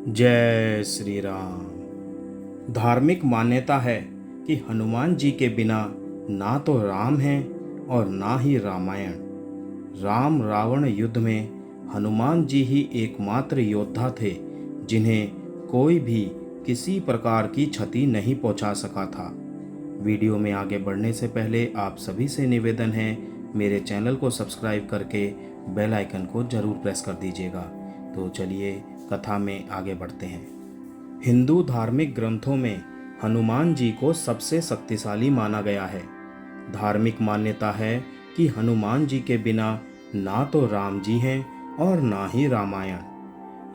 जय श्री राम। धार्मिक मान्यता है कि हनुमान जी के बिना ना तो राम है और ना ही रामायण। राम रावण युद्ध में हनुमान जी ही एकमात्र योद्धा थे जिन्हें कोई भी किसी प्रकार की क्षति नहीं पहुंचा सका था। वीडियो में आगे बढ़ने से पहले आप सभी से निवेदन है, मेरे चैनल को सब्सक्राइब करके बेल आइकन को जरूर प्रेस कर दीजिएगा। तो चलिए कथा में आगे बढ़ते हैं। हिंदू धार्मिक ग्रंथों में हनुमान जी को सबसे शक्तिशाली माना गया है। धार्मिक मान्यता है कि हनुमान जी के बिना ना तो राम जी हैं और ना ही रामायण।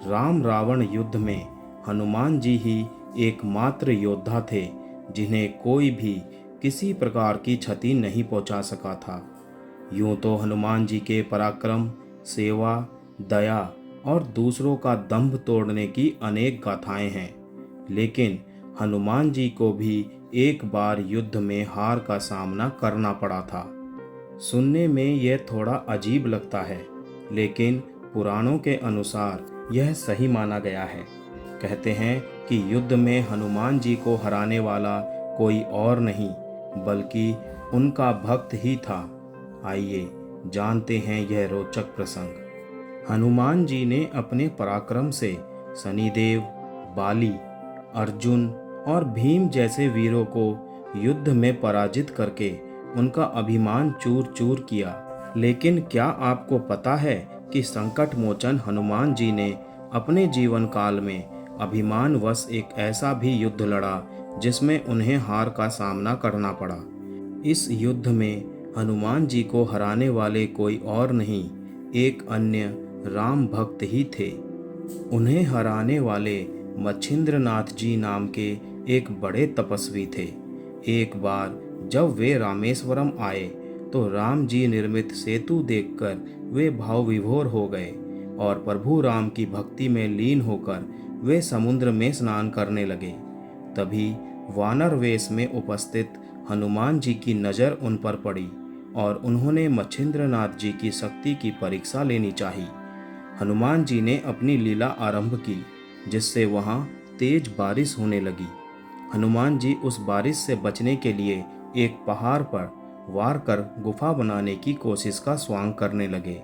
राम रावण युद्ध में हनुमान जी ही एकमात्र योद्धा थे जिन्हें कोई भी किसी प्रकार की क्षति नहीं पहुंचा सका था। यूं तो हनुमान जी के पराक्रम, सेवा, दया और दूसरों का दंभ तोड़ने की अनेक गाथाएं हैं, लेकिन हनुमान जी को भी एक बार युद्ध में हार का सामना करना पड़ा था। सुनने में यह थोड़ा अजीब लगता है, लेकिन पुराणों के अनुसार यह सही माना गया है। कहते हैं कि युद्ध में हनुमान जी को हराने वाला कोई और नहीं बल्कि उनका भक्त ही था। आइए जानते हैं यह रोचक प्रसंग। हनुमान जी ने अपने पराक्रम से शनिदेव, बाली, अर्जुन और भीम जैसे वीरों को युद्ध में पराजित करके उनका अभिमान चूर चूर किया। लेकिन क्या आपको पता है कि संकट मोचन हनुमान जी ने अपने जीवन काल में अभिमानवश एक ऐसा भी युद्ध लड़ा जिसमें उन्हें हार का सामना करना पड़ा। इस युद्ध में हनुमान जी को हराने वाले कोई और नहीं, एक अन्य राम भक्त ही थे। उन्हें हराने वाले मच्छिंद्रनाथ जी नाम के एक बड़े तपस्वी थे। एक बार जब वे रामेश्वरम आए तो राम जी निर्मित सेतु देखकर वे भाव विभोर हो गए और प्रभु राम की भक्ति में लीन होकर वे समुद्र में स्नान करने लगे। तभी वानर वेश में उपस्थित हनुमान जी की नज़र उन पर पड़ी और उन्होंने मच्छिंद्रनाथ जी की शक्ति की परीक्षा लेनी चाहिए। हनुमान जी ने अपनी लीला आरंभ की, जिससे वहां तेज बारिश होने लगी। हनुमान जी उस बारिश से बचने के लिए एक पहाड़ पर वार कर गुफा बनाने की कोशिश का स्वांग करने लगे।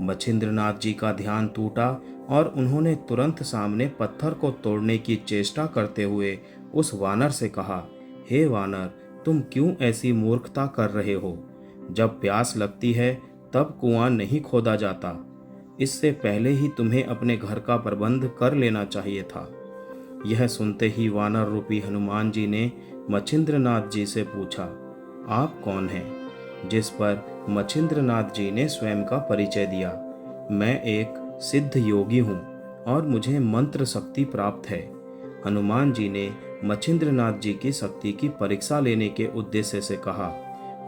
मच्छिंद्रनाथ जी का ध्यान टूटा और उन्होंने तुरंत सामने पत्थर को तोड़ने की चेष्टा करते हुए उस वानर से कहा, हे वानर, तुम क्यों ऐसी मूर्खता कर रहे हो? जब प्यास लगती है तब कुआं नहीं खोदा जाता। इससे पहले ही तुम्हें अपने घर का प्रबंध कर लेना चाहिए था। यह सुनते ही वानर रूपी हनुमान जी ने मच्छिंद्रनाथ जी से पूछा, आप कौन हैं? जिस पर मच्छिंद्रनाथ जी ने स्वयं का परिचय दिया। मैं एक सिद्ध योगी हूँ और मुझे मंत्र शक्ति प्राप्त है। हनुमान जी ने मच्छिंद्रनाथ जी की शक्ति की परीक्षा लेने के उद्देश्य से कहा,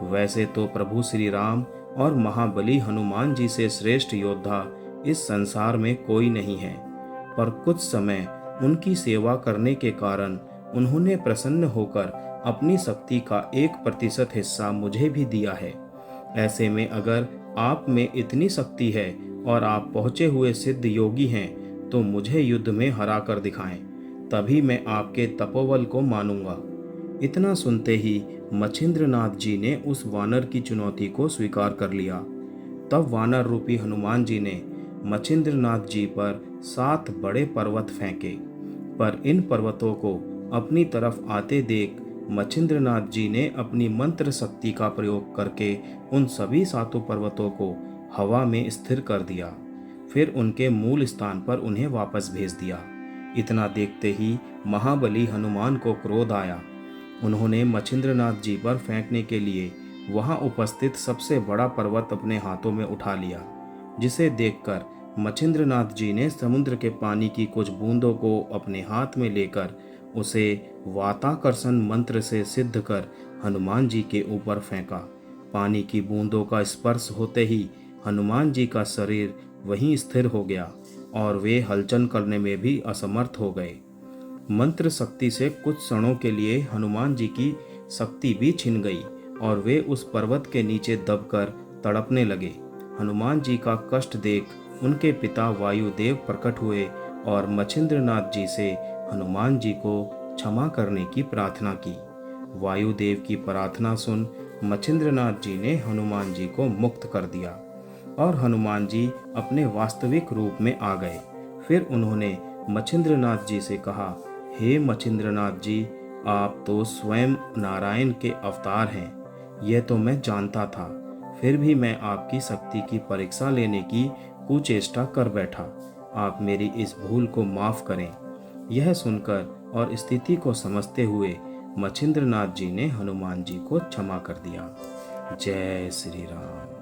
वैसे तो प्रभु श्री राम और महाबली हनुमान जी से श्रेष्ठ योद्धा इस संसार में कोई नहीं है, पर कुछ समय उनकी सेवा करने के कारण उन्होंने प्रसन्न होकर अपनी शक्ति का 1% हिस्सा मुझे भी दिया है। ऐसे में अगर आप में इतनी शक्ति है और आप पहुँचे हुए सिद्ध योगी हैं तो मुझे युद्ध में हरा कर दिखाएं, तभी मैं आपके तपोबल को मानूंगा। इतना सुनते ही मच्छिंद्रनाथ जी ने उस वानर की चुनौती को स्वीकार कर लिया। तब वानर रूपी हनुमान जी ने मच्छिंद्रनाथ जी पर 7 बड़े पर्वत फेंके, पर इन पर्वतों को अपनी तरफ आते देख मच्छिंद्रनाथ जी ने अपनी मंत्र शक्ति का प्रयोग करके उन सभी 7 पर्वतों को हवा में स्थिर कर दिया। फिर उनके मूल स्थान पर उन्हें वापस भेज दिया। इतना देखते ही महाबली हनुमान को क्रोध आया। उन्होंने मच्छिंद्रनाथ जी पर फेंकने के लिए वहां उपस्थित सबसे बड़ा पर्वत अपने हाथों में उठा लिया, जिसे देखकर मच्छिंद्रनाथ जी ने समुद्र के पानी की कुछ बूंदों को अपने हाथ में लेकर उसे वाताकर्षण मंत्र से सिद्ध कर हनुमान जी के ऊपर फेंका। पानी की बूंदों का स्पर्श होते ही हनुमान जी का शरीर वहीं स्थिर हो गया और वे हलचल करने में भी असमर्थ हो गए। मंत्र शक्ति से कुछ क्षणों के लिए हनुमान जी की शक्ति भी छिन गई और वे उस पर्वत के नीचे दबकर तड़पने लगे। हनुमान जी का कष्ट देख उनके पिता वायुदेव प्रकट हुए और मच्छिंद्रनाथ जी से हनुमान जी को क्षमा करने की प्रार्थना की। वायुदेव की प्रार्थना सुन मच्छिंद्रनाथ जी ने हनुमान जी को मुक्त कर दिया और हनुमान जी अपने वास्तविक रूप में आ गए। फिर उन्होंने मच्छिंद्रनाथ जी से कहा, हे मच्छिंद्रनाथ जी, आप तो स्वयं नारायण के अवतार हैं। यह तो मैं जानता था, फिर भी मैं आपकी शक्ति की परीक्षा लेने की कुचेष्टा कर बैठा। आप मेरी इस भूल को माफ करें। यह सुनकर और स्थिति को समझते हुए मच्छिंद्रनाथ जी ने हनुमान जी को क्षमा कर दिया। जय श्री राम।